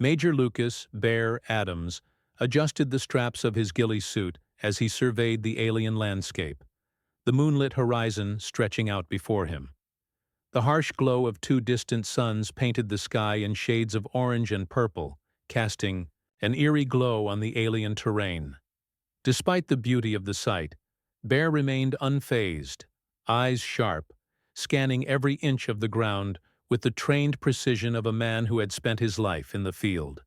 Major Lucas "Bear" Adams adjusted the straps of his ghillie suit as he surveyed the alien landscape, the moonlit horizon stretching out before him. The harsh glow of two distant suns painted the sky in shades of orange and purple, casting an eerie glow on the alien terrain. Despite the beauty of the sight, Bear remained unfazed, eyes sharp, scanning every inch of the ground with the trained precision of a man who had spent his life in the field.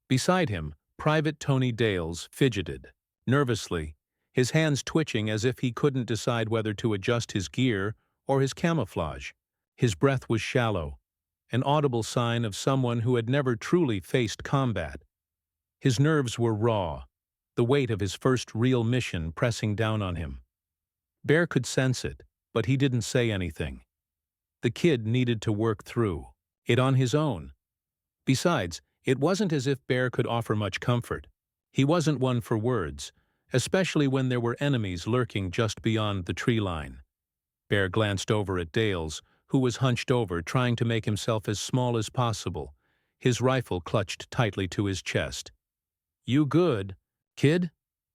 Beside him, Private Tony Dales fidgeted, nervously, his hands twitching as if he couldn't decide whether to adjust his gear or his camouflage. His breath was shallow, an audible sign of someone who had never truly faced combat. His nerves were raw, the weight of his first real mission pressing down on him. Bear could sense it, but he didn't say anything. The kid needed to work through it on his own. Besides, it wasn't as if Bear could offer much comfort. He wasn't one for words, especially when there were enemies lurking just beyond the tree line. Bear glanced over at Dales, who was hunched over, trying to make himself as small as possible, his rifle clutched tightly to his chest. "You good, kid?"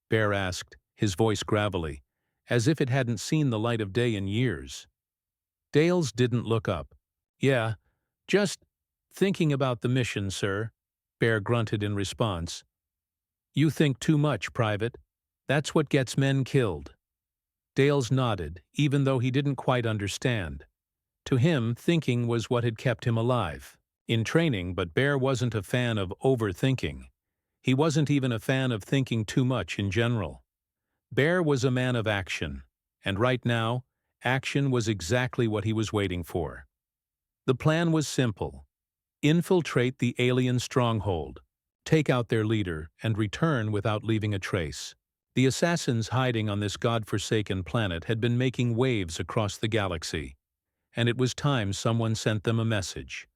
Bear asked, his voice gravelly, as if it hadn't seen the light of day in years. Dales didn't look up. "Yeah, just thinking about the mission, sir," Bear grunted in response. "You think too much, Private. That's what gets men killed." Dales nodded, even though he didn't quite understand. To him, thinking was what had kept him alive in training, but Bear wasn't a fan of overthinking. He wasn't even a fan of thinking too much in general. Bear was a man of action, and right now, action was exactly what he was waiting for. The plan was simple: infiltrate the alien stronghold, take out their leader, and return without leaving a trace. The assassins hiding on this god-forsaken planet had been making waves across the galaxy, and it was time someone sent them a message.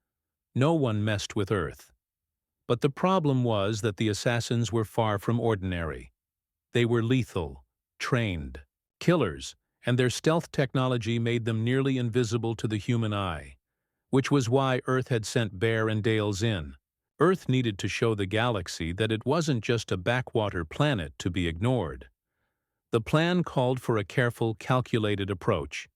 No one messed with Earth. But the problem was that the assassins were far from ordinary. They were lethal, trained, killers, and their stealth technology made them nearly invisible to the human eye, which was why Earth had sent Bear and Dales in. Earth needed to show the galaxy that it wasn't just a backwater planet to be ignored. The plan called for a careful, calculated approach.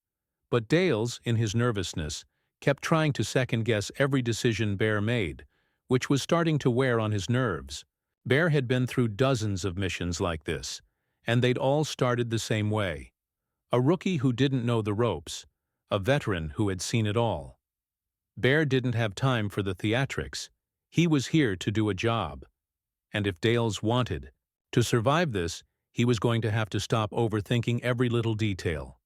But Dales, in his nervousness, kept trying to second-guess every decision Bear made, which was starting to wear on his nerves. Bear had been through dozens of missions like this, and they'd all started the same way. A rookie who didn't know the ropes, a veteran who had seen it all. Bear didn't have time for the theatrics. He was here to do a job. And if Dales wanted to survive this, he was going to have to stop overthinking every little detail.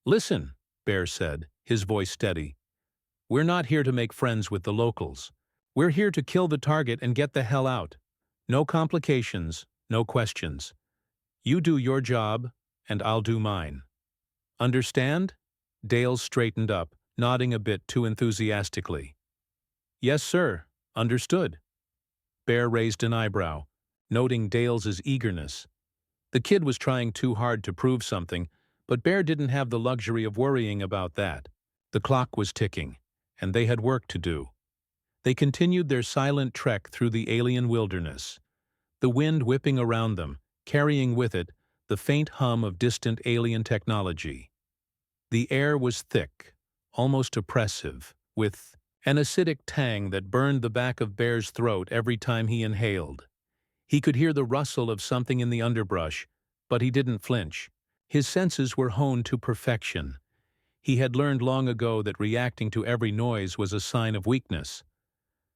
"Listen," Bear said, his voice steady. "We're not here to make friends with the locals. We're here to kill the target and get the hell out. No complications, no questions. You do your job, and I'll do mine. Understand?" Dales straightened up, nodding a bit too enthusiastically. "Yes, sir. Understood." Bear raised an eyebrow, noting Dales's eagerness. The kid was trying too hard to prove something, but Bear didn't have the luxury of worrying about that. The clock was ticking, and they had work to do. They continued their silent trek through the alien wilderness, the wind whipping around them, carrying with it the faint hum of distant alien technology. The air was thick, almost oppressive, with an acidic tang that burned the back of Bear's throat every time he inhaled. He could hear the rustle of something in the underbrush, but he didn't flinch. His senses were honed to perfection. He had learned long ago that reacting to every noise was a sign of weakness.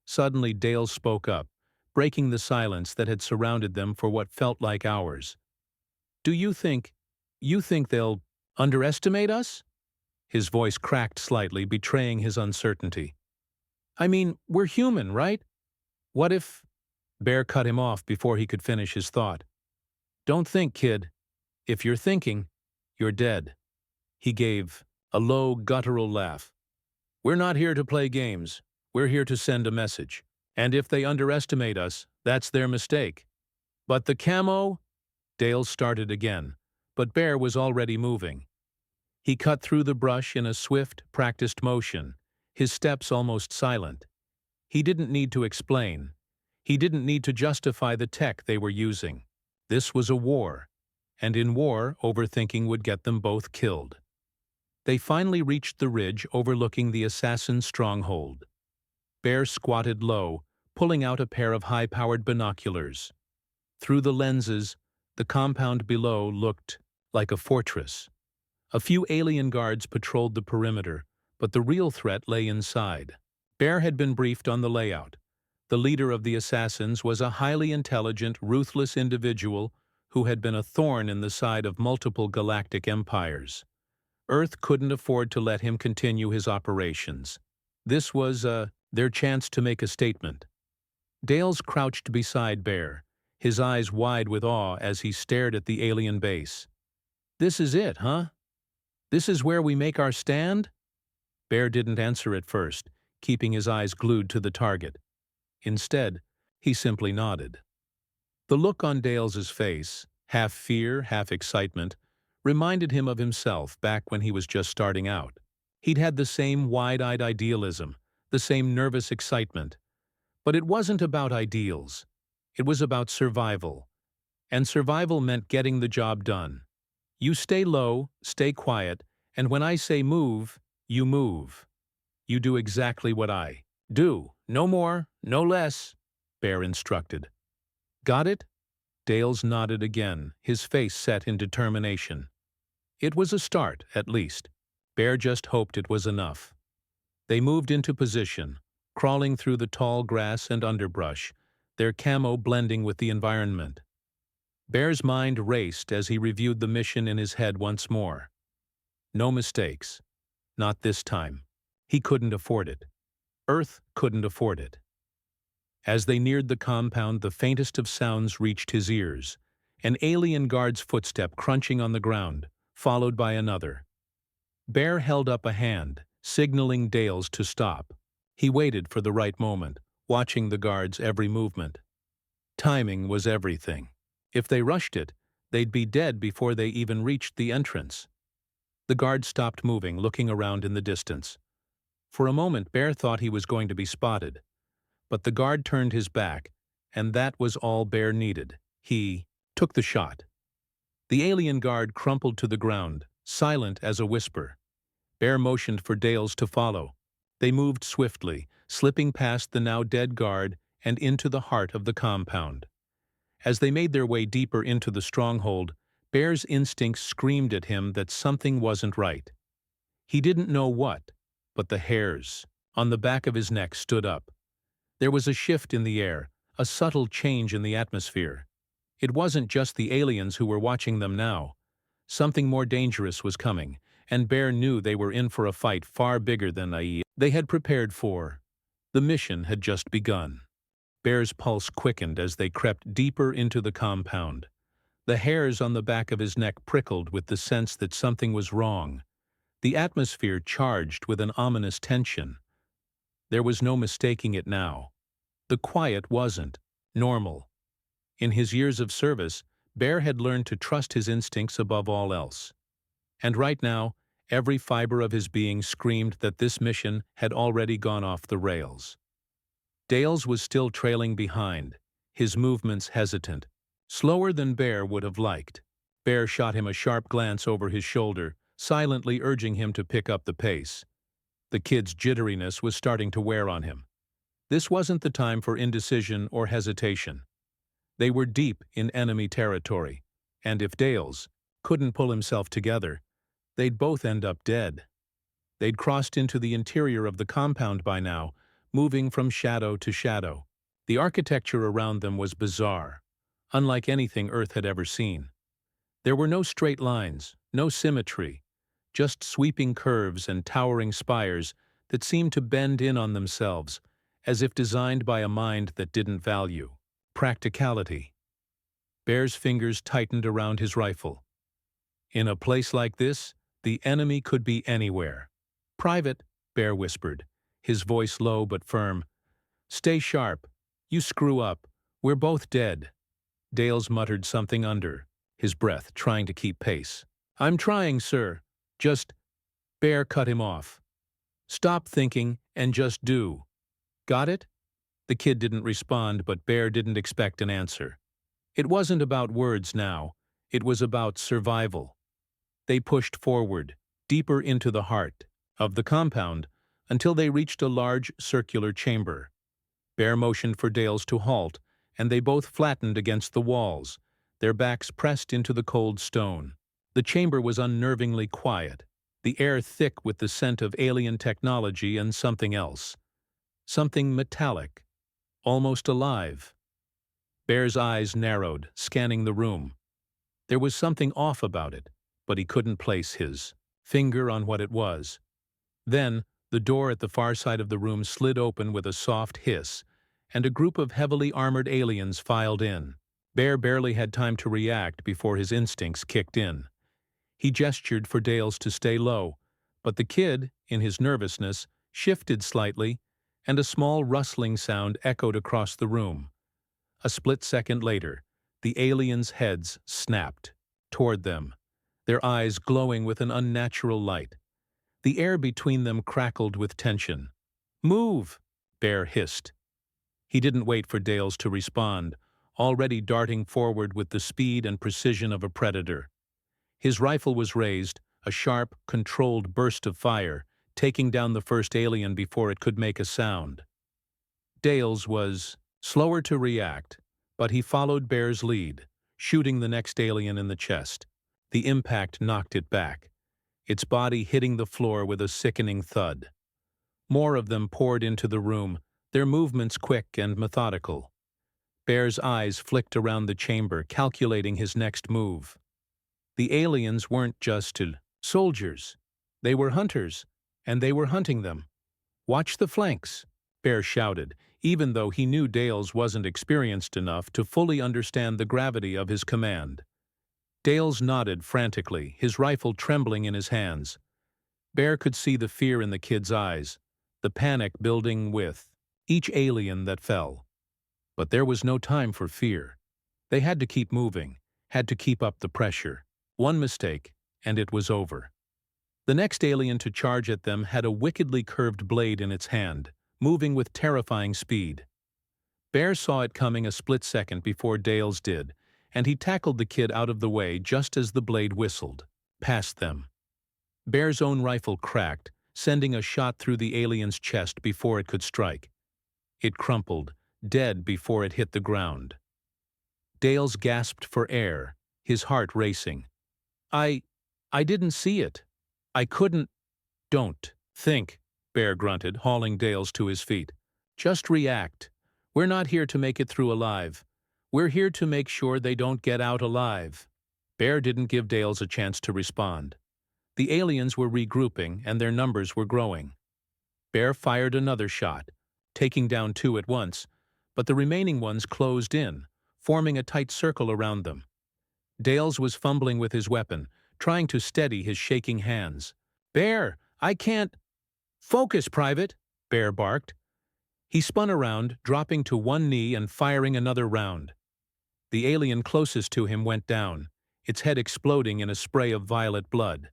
Suddenly Dale spoke up, breaking the silence that had surrounded them for what felt like hours. "Do you think they'll underestimate us?" His voice cracked slightly, betraying his uncertainty. "I mean, we're human, right? What if—" Bear cut him off before he could finish his thought. "Don't think, kid. If you're thinking, you're dead." He gave a low, guttural laugh. "We're not here to play games. We're here to send a message. And if they underestimate us, that's their mistake." "But the camo—" Dale started again, but Bear was already moving. He cut through the brush in a swift, practiced motion, his steps almost silent. He didn't need to explain. He didn't need to justify the tech they were using. This was a war, and in war, overthinking would get them both killed. They finally reached the ridge overlooking the assassin's stronghold. Bear squatted low, pulling out a pair of high-powered binoculars. Through the lenses, the compound below looked like a fortress. A few alien guards patrolled the perimeter, but the real threat lay inside. Bear had been briefed on the layout. The leader of the assassins was a highly intelligent, ruthless individual who had been a thorn in the side of multiple galactic empires. Earth couldn't afford to let him continue his operations. This was, their chance to make a statement. Dales crouched beside Bear, his eyes wide with awe as he stared at the alien base. "This is it, huh? This is where we make our stand?" Bear didn't answer at first, keeping his eyes glued to the target. Instead, he simply nodded. The look on Dales's face, half fear, half excitement, reminded him of himself back when he was just starting out. He'd had the same wide-eyed idealism, the same nervous excitement. But it wasn't about ideals. It was about survival. And survival meant getting the job done. You stay low, stay quiet, and when I say move, you move. You do exactly what I do. No more, no less, Bear instructed. Got it? Dales nodded again, his face set in determination. It was a start, at least. Bear just hoped it was enough. They moved into position, crawling through the tall grass and underbrush, their camo blending with the environment. Bear's mind raced as he reviewed the mission in his head once more. No mistakes. Not this time. He couldn't afford it. Earth couldn't afford it. As they neared the compound, the faintest of sounds reached his ears, an alien guard's footstep crunching on the ground, followed by another. Bear held up a hand, signaling Dales to stop. He waited for the right moment, watching the guard's every movement. Timing was everything. If they rushed it, they'd be dead before they even reached the entrance. The guard stopped moving, looking around in the distance. For a moment, Bear thought he was going to be spotted. But the guard turned his back, and that was all Bear needed. He took the shot. The alien guard crumpled to the ground, silent as a whisper. Bear motioned for Dales to follow. They moved swiftly, slipping past the now dead guard and into the heart of the compound. As they made their way deeper into the stronghold, Bear's instincts screamed at him that something wasn't right. He didn't know what, but the hairs on the back of his neck stood up. There was a shift in the air, a subtle change in the atmosphere. It wasn't just the aliens who were watching them now. Something more dangerous was coming, and Bear knew they were in for a fight far bigger than they had prepared for. The mission had just begun. Bear's pulse quickened as they crept deeper into the compound. The hairs on the back of his neck prickled with the sense that something was wrong. The atmosphere charged with an ominous tension. There was no mistaking it now. The quiet wasn't normal. In his years of service, Bear had learned to trust his instincts above all else. And right now, every fiber of his being screamed that this mission had already gone off the rails. Dales was still trailing behind, his movements hesitant, slower than Bear would have liked. Bear shot him a sharp glance over his shoulder, silently urging him to pick up the pace. The kid's jitteriness was starting to wear on him. This wasn't the time for indecision or hesitation. They were deep in enemy territory, and if Dales couldn't pull himself together, they'd both end up dead. They'd crossed into the interior of the compound by now, moving from shadow to shadow. The architecture around them was bizarre, unlike anything Earth had ever seen. There were no straight lines, no symmetry, just sweeping curves and towering spires that seemed to bend in on themselves, as if designed by a mind that didn't value practicality. Bear's fingers tightened around his rifle. In a place like this, the enemy could be anywhere. "Private," Bear whispered, his voice low but firm. "Stay sharp. You screw up, we're both dead." Dales muttered something under his breath, trying to keep pace. "I'm trying, sir. Just—" Bear cut him off. "Stop thinking and just do. Got it?" The kid didn't respond, but Bear didn't expect an answer. It wasn't about words now. It was about survival. They pushed forward, deeper into the heart of the compound, until they reached a large circular chamber. Bear motioned for Dales to halt, and they both flattened against the walls, their backs pressed into the cold stone. The chamber was unnervingly quiet, the air thick with the scent of alien technology and something else. Something metallic, almost alive. Bear's eyes narrowed, scanning the room. There was something off about it, but he couldn't place his finger on what it was. Then, the door at the far side of the room slid open with a soft hiss, and a group of heavily armored aliens filed in. Bear barely had time to react before his instincts kicked in. He gestured for Dales to stay low, but the kid, in his nervousness, shifted slightly, and a small rustling sound echoed across the room. A split second later, the aliens' heads snapped toward them, their eyes glowing with an unnatural light. The air between them crackled with tension. "Move!" Bear hissed. He didn't wait for Dales to respond, already darting forward with the speed and precision of a predator. His rifle was raised, a sharp, controlled burst of fire, taking down the first alien before it could make a sound. Dales was slower to react, but he followed Bear's lead, shooting the next alien in the chest. The impact knocked it back, its body hitting the floor with a sickening thud. More of them poured into the room, their movements quick and methodical. Bear's eyes flicked around the chamber, calculating his next move. The aliens weren't just soldiers. They were hunters, and they were hunting them. "Watch the flanks," Bear shouted, even though he knew Dales wasn't experienced enough to fully understand the gravity of his command. Dales nodded frantically, his rifle trembling in his hands. Bear could see the fear in the kid's eyes, the panic building with each alien that fell. But there was no time for fear. They had to keep moving, had to keep up the pressure. One mistake, and it was over. The next alien to charge at them had a wickedly curved blade in its hand, moving with terrifying speed. Bear saw it coming a split second before Dales did, and he tackled the kid out of the way just as the blade whistled, past them. Bear's own rifle cracked, sending a shot through the alien's chest before it could strike. It crumpled, dead before it hit the ground. Dales gasped for air, his heart racing. I didn't see it. I couldn't." "Don't think," Bear grunted, hauling Dales to his feet. "Just react. We're not here to make it through alive. We're here to make sure they don't get out alive." Bear didn't give Dales a chance to respond. The aliens were regrouping, and their numbers were growing. Bear fired another shot, taking down 2 at once, but the remaining ones closed in, forming a tight circle around them. Dales was fumbling with his weapon, trying to steady his shaking hands. "Bear, I can't—" "Focus, Private," Bear barked. He spun around, dropping to one knee and firing another round. The alien closest to him went down, its head exploding in a spray of violet blood.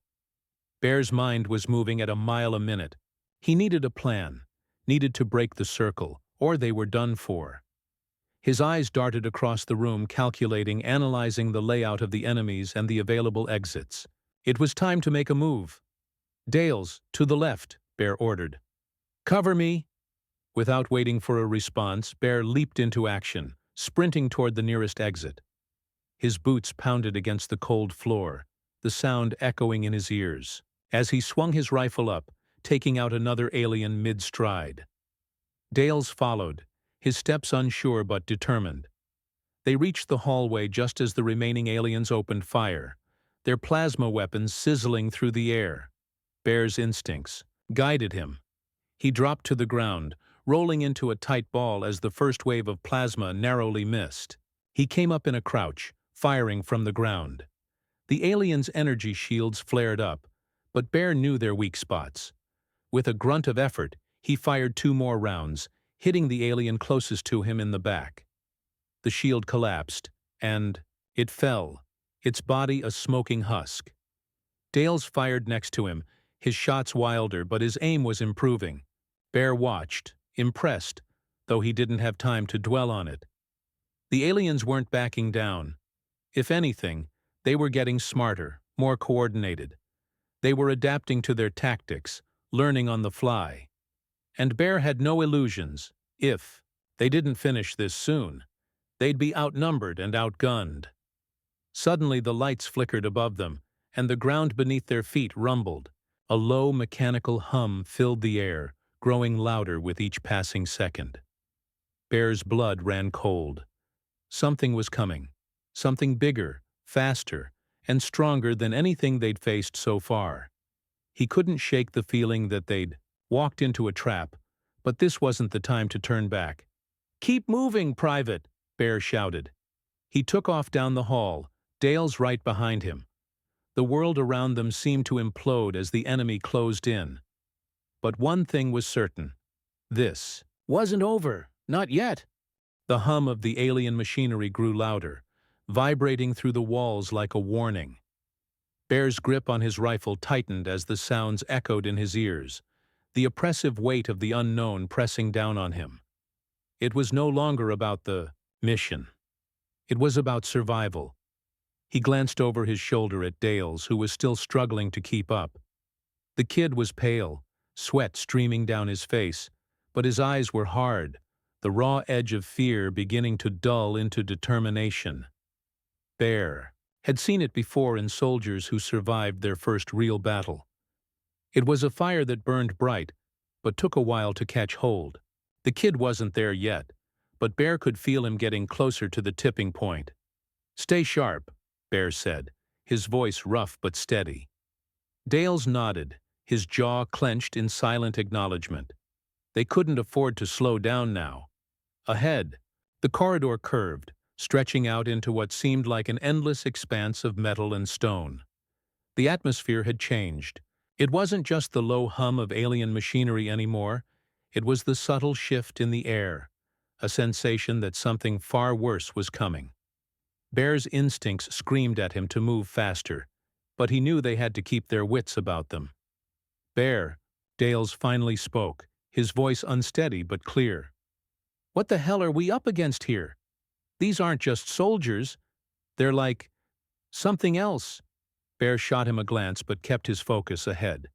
Bear's mind was moving at a mile a minute. He needed a plan, needed to break the circle, or they were done for. His eyes darted across the room, calculating, analyzing the layout of the enemies and the available exits. It was time to make a move. "Dales, to the left," Bear ordered. "Cover me." Without waiting for a response, Bear leaped into action, sprinting toward the nearest exit. His boots pounded against the cold floor, the sound echoing in his ears, as he swung his rifle up, taking out another alien mid-stride. Dales followed, his steps unsure but determined. They reached the hallway just as the remaining aliens opened fire, their plasma weapons sizzling through the air. Bear's instincts guided him. He dropped to the ground, rolling into a tight ball as the first wave of plasma narrowly missed. He came up in a crouch, firing from the ground. The aliens' energy shields flared up, but Bear knew their weak spots. With a grunt of effort, he fired 2 more rounds, hitting the alien closest to him in the back. The shield collapsed, and it fell, its body a smoking husk. Dales fired next to him, his shots wilder, but his aim was improving. Bear watched, impressed, though he didn't have time to dwell on it. The aliens weren't backing down. If anything, they were getting smarter, more coordinated. They were adapting to their tactics, learning on the fly. And Bear had no illusions. If they didn't finish this soon, they'd be outnumbered and outgunned. Suddenly the lights flickered above them, and the ground beneath their feet rumbled. A low mechanical hum filled the air, growing louder with each passing second. Bear's blood ran cold. Something was coming. Something bigger, faster, and stronger than anything they'd faced so far. He couldn't shake the feeling that they'd walked into a trap, but this wasn't the time to turn back. "Keep moving, Private!" Bear shouted. He took off down the hall, Dale's right behind him. The world around them seemed to implode as the enemy closed in. But one thing was certain. This wasn't over, not yet. The hum of the alien machinery grew louder, vibrating through the walls like a warning. Bear's grip on his rifle tightened as the sounds echoed in his ears, the oppressive weight of the unknown pressing down on him. It was no longer about the mission. It was about survival. He glanced over his shoulder at Dales, who was still struggling to keep up. The kid was pale, sweat streaming down his face, but his eyes were hard, the raw edge of fear beginning to dull into determination. Bear had seen it before in soldiers who survived their first real battle. It was a fire that burned bright, but took a while to catch hold. The kid wasn't there yet, but Bear could feel him getting closer to the tipping point. "Stay sharp," Bear said, his voice rough but steady. Dales nodded, his jaw clenched in silent acknowledgement. They couldn't afford to slow down now. Ahead, the corridor curved, stretching out into what seemed like an endless expanse of metal and stone. The atmosphere had changed. It wasn't just the low hum of alien machinery anymore. It was the subtle shift in the air, a sensation that something far worse was coming. Bear's instincts screamed at him to move faster, but he knew they had to keep their wits about them. "Bear," Dales finally spoke, his voice unsteady but clear. "What the hell are we up against here? These aren't just soldiers. They're like something else." Bear shot him a glance but kept his focus ahead.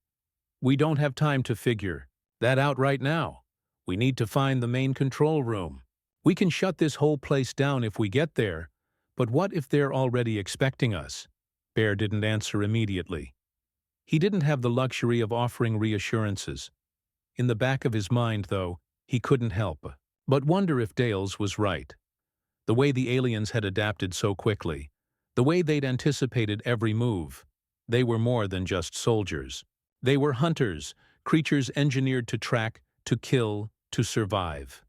"We don't have time to figure that out right now. We need to find the main control room. We can shut this whole place down if we get there, but what if they're already expecting us?" Bear didn't answer immediately. He didn't have the luxury of offering reassurances. In the back of his mind, though, he couldn't help but wonder if Dales was right. The way the aliens had adapted so quickly, the way they'd anticipated every move, they were more than just soldiers. They were hunters, creatures engineered to track, to kill, to survive.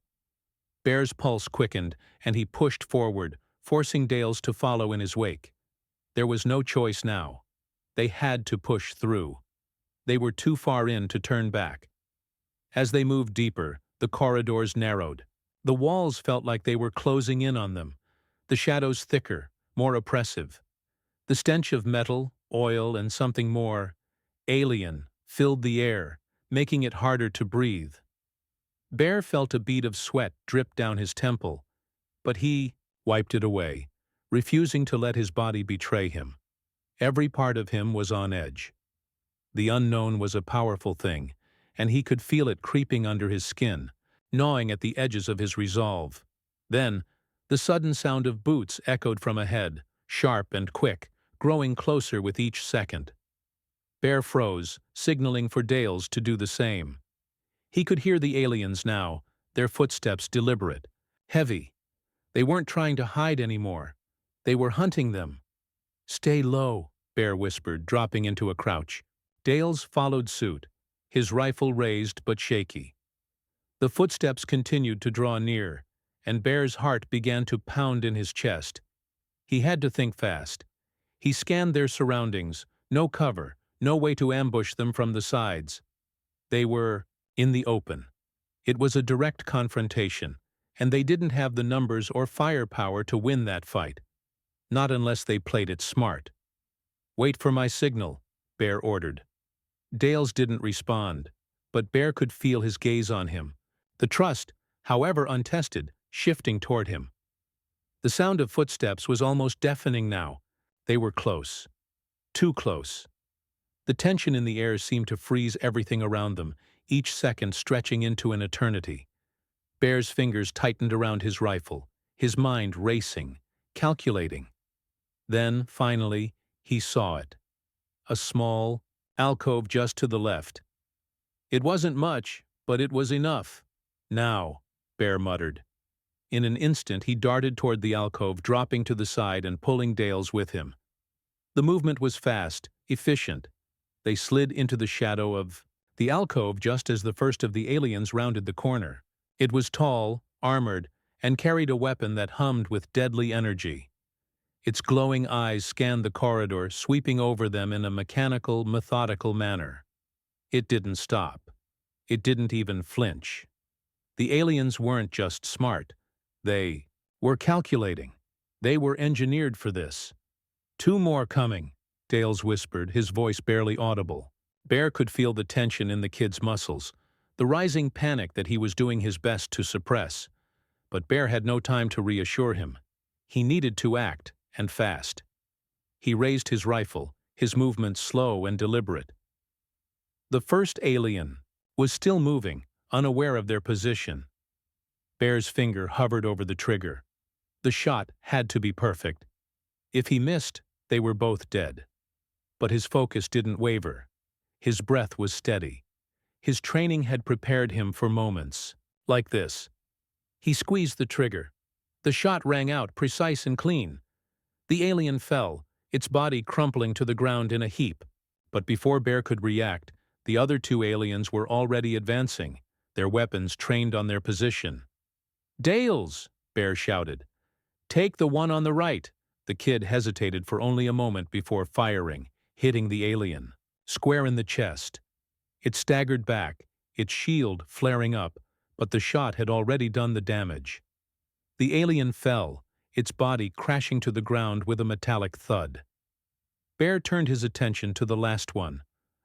Bear's pulse quickened, and he pushed forward, forcing Dales to follow in his wake. There was no choice now. They had to push through. They were too far in to turn back. As they moved deeper, the corridors narrowed. The walls felt like they were closing in on them, the shadows thicker, more oppressive. The stench of metal, oil, and something more alien filled the air, making it harder to breathe. Bear felt a bead of sweat drip down his temple, but he wiped it away, refusing to let his body betray him. Every part of him was on edge. The unknown was a powerful thing, and he could feel it creeping under his skin, gnawing at the edges of his resolve. Then, the sudden sound of boots echoed from ahead, sharp and quick, growing closer with each second. Bear froze, signaling for Dales to do the same. He could hear the aliens now, their footsteps deliberate, heavy. They weren't trying to hide anymore. They were hunting them. "Stay low," Bear whispered, dropping into a crouch. Dales followed suit, his rifle raised but shaky. The footsteps continued to draw near, and Bear's heart began to pound in his chest. He had to think fast. He scanned their surroundings, no cover, no way to ambush them from the sides. They were in the open. It was a direct confrontation, and they didn't have the numbers or firepower to win that fight. Not unless they played it smart. "Wait for my signal," Bear ordered. Dales didn't respond, but Bear could feel his gaze on him. The trust, however untested, shifting toward him. The sound of footsteps was almost deafening now. They were close. Too close. The tension in the air seemed to freeze everything around them, each second stretching into an eternity. Bear's fingers tightened around his rifle, his mind racing, calculating. Then, finally, he saw it. A small alcove just to the left. It wasn't much, but it was enough. Now, Bear muttered. In an instant he darted toward the alcove, dropping to the side and pulling Dales with him. The movement was fast, efficient. They slid into the shadow of the alcove just as the first of the aliens rounded the corner. It was tall, armored, and carried a weapon that hummed with deadly energy. Its glowing eyes scanned the corridor, sweeping over them in a mechanical, methodical manner. It didn't stop. It didn't even flinch. The aliens weren't just smart. They were calculating. They were engineered for this. "Two more coming," Dales whispered, his voice barely audible. Bear could feel the tension in the kid's muscles, the rising panic that he was doing his best to suppress. But Bear had no time to reassure him. He needed to act, and fast. He raised his rifle, his movements slow and deliberate. The first alien was still moving, unaware of their position. Bear's finger hovered over the trigger. The shot had to be perfect. If he missed, they were both dead. But his focus didn't waver. His breath was steady. His training had prepared him for moments like this. He squeezed the trigger. The shot rang out, precise and clean. The alien fell, its body crumpling to the ground in a heap. But before Bear could react, the other two aliens were already advancing, their weapons trained on their position. "Dales!" Bear shouted. "Take the one on the right." The kid hesitated for only a moment before firing, hitting the alien square in the chest. It staggered back, its shield flaring up, but the shot had already done the damage. The alien fell, its body crashing to the ground with a metallic thud. Bear turned his attention to the last one,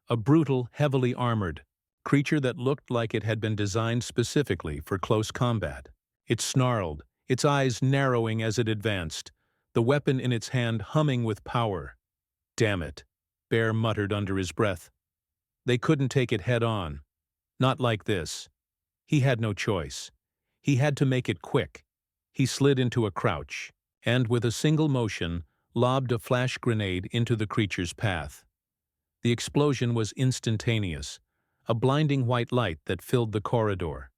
a brutal, heavily armored creature that looked like it had been designed specifically for close combat. It snarled, its eyes narrowing as it advanced, the weapon in its hand humming with power. "Damn it," Bear muttered under his breath. They couldn't take it head-on. Not like this. He had no choice. He had to make it quick. He slid into a crouch, and with a single motion, lobbed a flash grenade into the creature's path. The explosion was instantaneous, a blinding white light that filled the corridor.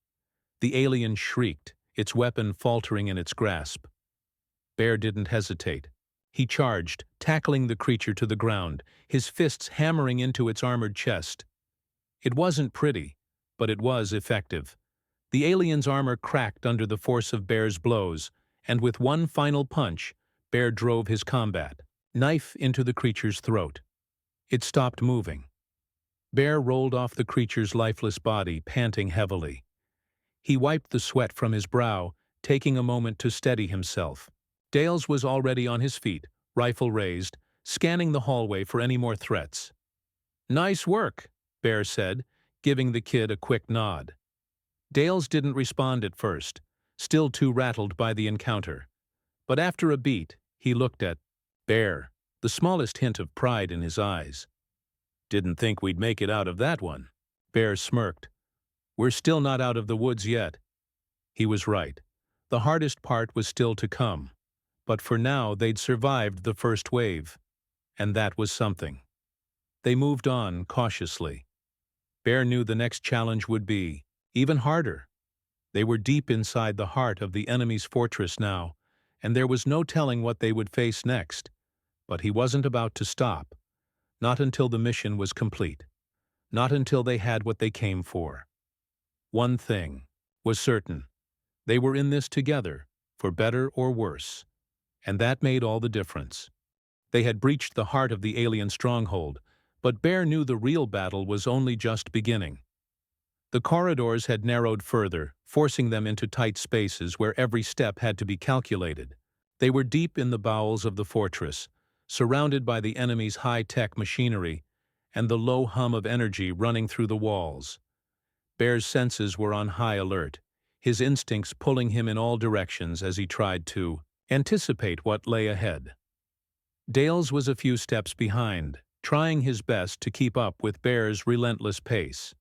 The alien shrieked, its weapon faltering in its grasp. Bear didn't hesitate. He charged, tackling the creature to the ground, his fists hammering into its armored chest. It wasn't pretty, but it was effective. The alien's armor cracked under the force of Bear's blows, and with one final punch, Bear drove his combat knife into the creature's throat. It stopped moving. Bear rolled off the creature's lifeless body, panting heavily. He wiped the sweat from his brow, taking a moment to steady himself. Dales was already on his feet, rifle raised, scanning the hallway for any more threats. "Nice work," Bear said, giving the kid a quick nod. Dales didn't respond at first, still too rattled by the encounter. But after a beat, he looked at Bear, the smallest hint of pride in his eyes. "Didn't think we'd make it out of that one." Bear smirked. "We're still not out of the woods yet." He was right. The hardest part was still to come. But for now they'd survived the first wave, and that was something. They moved on cautiously. Bear knew the next challenge would be even harder. They were deep inside the heart of the enemy's fortress now, and there was no telling what they would face next. But he wasn't about to stop. Not until the mission was complete. Not until they had what they came for. One thing was certain. They were in this together, for better or worse. And that made all the difference. They had breached the heart of the alien stronghold, but Bear knew the real battle was only just beginning. The corridors had narrowed further, forcing them into tight spaces where every step had to be calculated. They were deep in the bowels of the fortress, surrounded by the enemy's high-tech machinery and the low hum of energy running through the walls. Bear's senses were on high alert. his instincts pulling him in all directions as he tried to anticipate what lay ahead. Dales was a few steps behind, trying his best to keep up with Bear's relentless pace.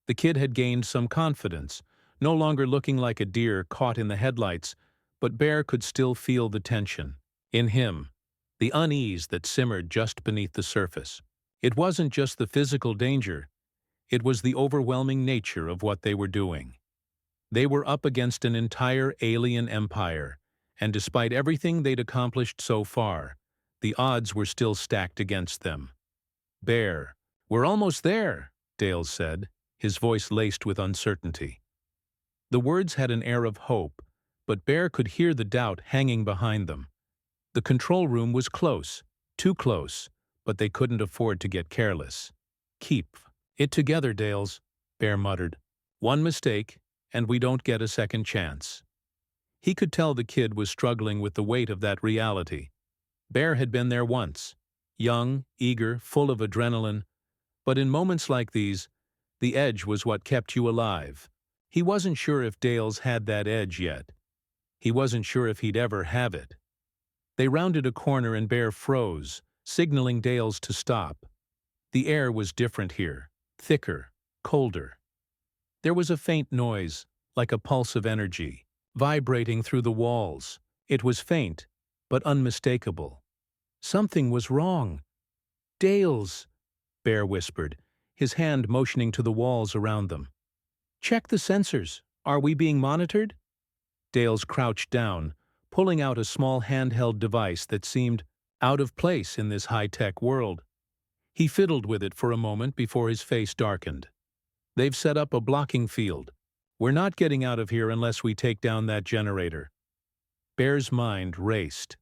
The kid had gained some confidence, no longer looking like a deer caught in the headlights, but Bear could still feel the tension in him, the unease that simmered just beneath the surface. It wasn't just the physical danger, it was the overwhelming nature of what they were doing. They were up against an entire alien empire, and despite everything they'd accomplished so far, the odds were still stacked against them. "Bear, we're almost there," Dales said, his voice laced with uncertainty. The words had an air of hope, but Bear could hear the doubt hanging behind them. The control room was close, too close, but they couldn't afford to get careless. "Keep it together, Dales," Bear muttered. "One mistake, and we don't get a second chance." He could tell the kid was struggling with the weight of that reality. Bear had been there once, young, eager, full of adrenaline, but in moments like these, the edge was what kept you alive. He wasn't sure if Dales had that edge yet. He wasn't sure if he'd ever have it. They rounded a corner and Bear froze, signaling Dales to stop. The air was different here, thicker, colder. There was a faint noise, like a pulse of energy, vibrating through the walls. It was faint, but unmistakable. Something was wrong. "Dales," Bear whispered, his hand motioning to the walls around them. "Check the sensors. Are we being monitored?" Dales crouched down, pulling out a small handheld device that seemed out of place in this high-tech world. He fiddled with it for a moment before his face darkened. "They've set up a blocking field. We're not getting out of here unless we take down that generator." Bear's mind raced.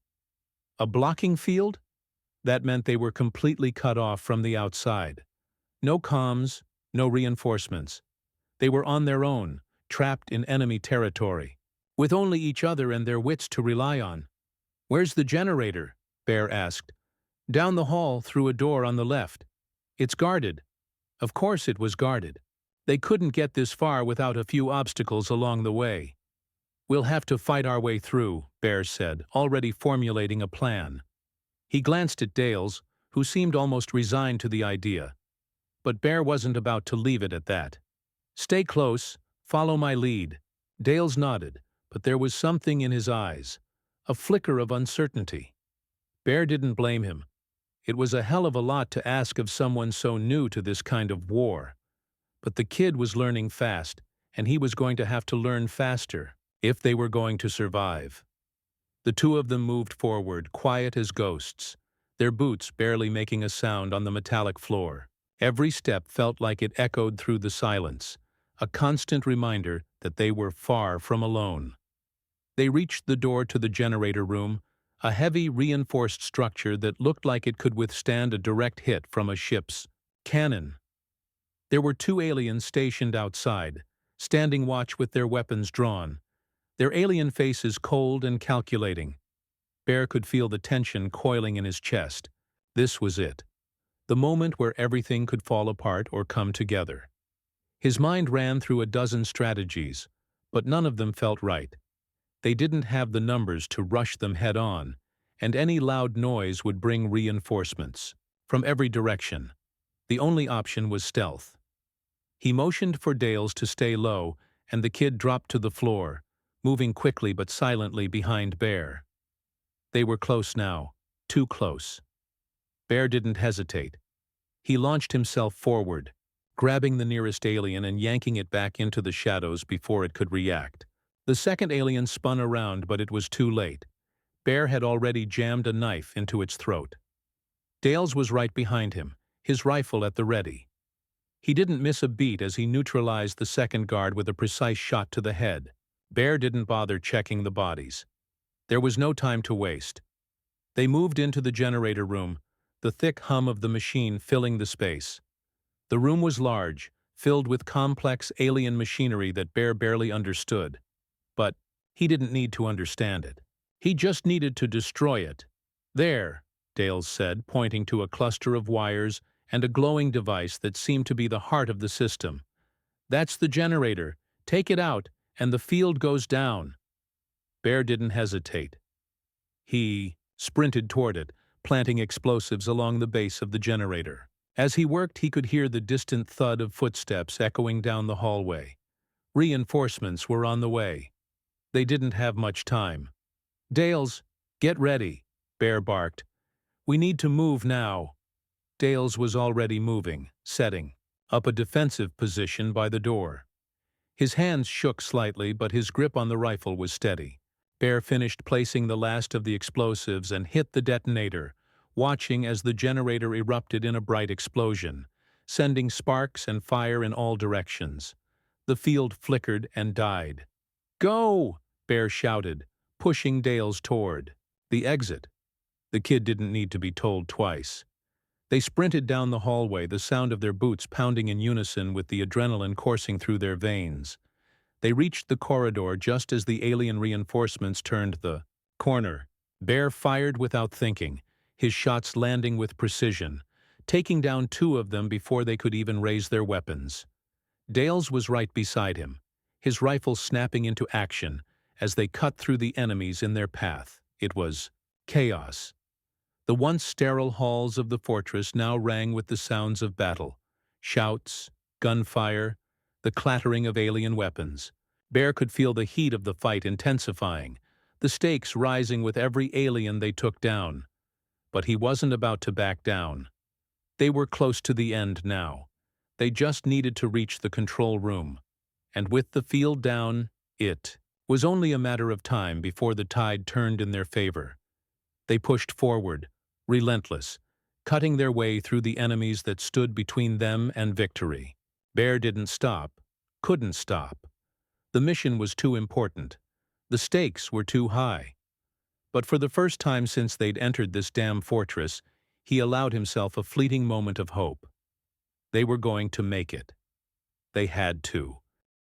A blocking field? That meant they were completely cut off from the outside. No comms, no reinforcements. They were on their own, trapped in enemy territory, with only each other and their wits to rely on. "Where's the generator?" Bear asked. "Down the hall, through a door on the left. It's guarded." Of course it was guarded. They couldn't get this far without a few obstacles along the way. "We'll have to fight our way through," Bear said, already formulating a plan. He glanced at Dales, who seemed almost resigned to the idea. But Bear wasn't about to leave it at that. "Stay close, follow my lead." Dales nodded, but there was something in his eyes, a flicker of uncertainty. Bear didn't blame him. It was a hell of a lot to ask of someone so new to this kind of war. But the kid was learning fast, and he was going to have to learn faster if they were going to survive. The two of them moved forward, quiet as ghosts, their boots barely making a sound on the metallic floor. Every step felt like it echoed through the silence, a constant reminder that they were far from alone. They reached the door to the generator room, a heavy, reinforced structure that looked like it could withstand a direct hit from a ship's cannon. There were two aliens stationed outside, standing watch with their weapons drawn, their alien faces cold and calculating. Bear could feel the tension coiling in his chest. This was it, the moment where everything could fall apart or come together. His mind ran through a dozen strategies, but none of them felt right. They didn't have the numbers to rush them head-on, and any loud noise would bring reinforcements from every direction. The only option was stealth. He motioned for Dales to stay low, and the kid dropped to the floor, moving quickly but silently behind Bear. They were close now, too close. Bear didn't hesitate. He launched himself forward, grabbing the nearest alien and yanking it back into the shadows before it could react. The second alien spun around, but it was too late. Bear had already jammed a knife into its throat. Dales was right behind him, his rifle at the ready. He didn't miss a beat as he neutralized the second guard with a precise shot to the head. Bear didn't bother checking the bodies. There was no time to waste. They moved into the generator room, the thick hum of the machine filling the space. The room was large, filled with complex alien machinery that Bear barely understood. But he didn't need to understand it. He just needed to destroy it. "There," Dales said, pointing to a cluster of wires and a glowing device that seemed to be the heart of the system. "That's the generator. Take it out, and the field goes down. Bear didn't hesitate. He sprinted toward it, planting explosives along the base of the generator. As he worked, he could hear the distant thud of footsteps echoing down the hallway. Reinforcements were on the way. They didn't have much time. "Dales, get ready," Bear barked. "We need to move now." Dales was already moving, setting up a defensive position by the door. His hands shook slightly, but his grip on the rifle was steady. Bear finished placing the last of the explosives and hit the detonator, watching as the generator erupted in a bright explosion, sending sparks and fire in all directions. The field flickered and died. "Go!" Bear shouted, pushing Dales toward the exit. The kid didn't need to be told twice. They sprinted down the hallway, the sound of their boots pounding in unison with the adrenaline coursing through their veins. They reached the corridor just as the alien reinforcements turned the corner. Bear fired without thinking, his shots landing with precision, taking down 2 of them before they could even raise their weapons. Dales was right beside him, his rifle snapping into action as they cut through the enemies in their path. It was chaos. The once sterile halls of the fortress now rang with the sounds of battle, shouts, gunfire, the clattering of alien weapons. Bear could feel the heat of the fight intensifying, the stakes rising with every alien they took down. But he wasn't about to back down. They were close to the end now. They just needed to reach the control room. And with the field down, it was only a matter of time before the tide turned in their favor. They pushed forward, relentless, cutting their way through the enemies that stood between them and victory. Bear didn't stop, couldn't stop. The mission was too important. The stakes were too high. But for the first time since they'd entered this damn fortress, he allowed himself a fleeting moment of hope. They were going to make it. They had to.